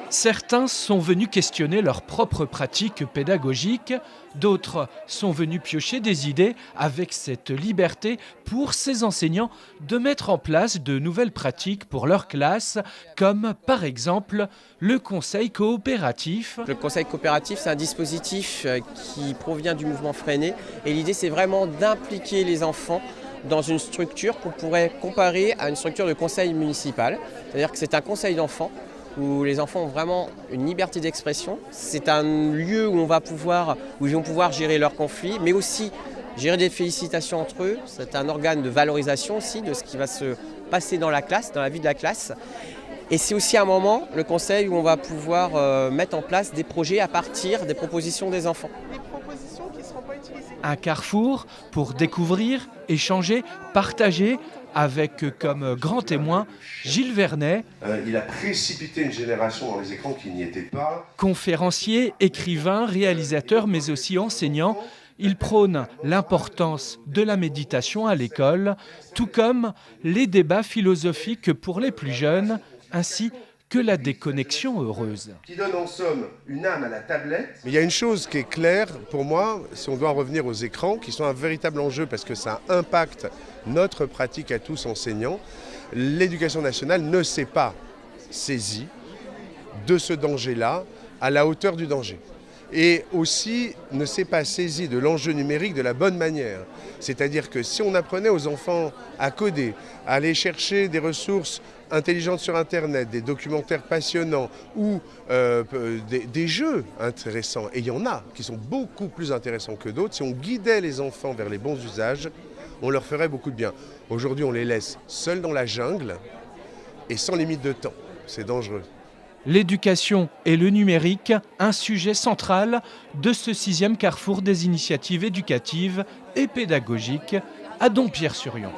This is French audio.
Certains sont venus questionner leurs propres pratiques pédagogiques, d'autres sont venus piocher des idées avec cette liberté pour ces enseignants de mettre en place de nouvelles pratiques pour leur classe, comme par exemple le conseil coopératif. Le conseil coopératif, c'est un dispositif qui provient du mouvement Freinet et l'idée c'est vraiment d'impliquer les enfants dans une structure qu'on pourrait comparer à une structure de conseil municipal. C'est-à-dire que c'est un conseil d'enfants où les enfants ont vraiment une liberté d'expression. C'est un lieu où ils vont pouvoir gérer leurs conflits, mais aussi gérer des félicitations entre eux. C'est un organe de valorisation aussi de ce qui va se passer dans la classe, dans la vie de la classe. Et c'est aussi un moment, le conseil, où on va pouvoir mettre en place des projets à partir des propositions des enfants. Des propositions qui ne seront pas utilisées. Un carrefour pour découvrir, échanger, partager, avec comme grand témoin Gilles Vernet. Il a précipité une génération dans les écrans qui n'y était pas. Conférencier, écrivain, réalisateur, mais aussi enseignant, il prône l'importance de la méditation à l'école, tout comme les débats philosophiques pour les plus jeunes, ainsi que la déconnexion heureuse. Qui donne en somme une âme à la tablette. Mais il y a une chose qui est claire pour moi, si on doit en revenir aux écrans, qui sont un véritable enjeu parce que ça impacte notre pratique à tous enseignants. L'éducation nationale ne s'est pas saisie de ce danger-là à la hauteur du danger. Et aussi ne s'est pas saisie de l'enjeu numérique de la bonne manière. C'est-à-dire que si on apprenait aux enfants à coder, à aller chercher des ressources intelligentes sur Internet, des documentaires passionnants ou des jeux intéressants, et il y en a qui sont beaucoup plus intéressants que d'autres, si on guidait les enfants vers les bons usages, on leur ferait beaucoup de bien. Aujourd'hui, on les laisse seuls dans la jungle et sans limite de temps. C'est dangereux. L'éducation et le numérique, un sujet central de ce 6e carrefour des initiatives éducatives et pédagogiques à Dompierre-sur-Yon.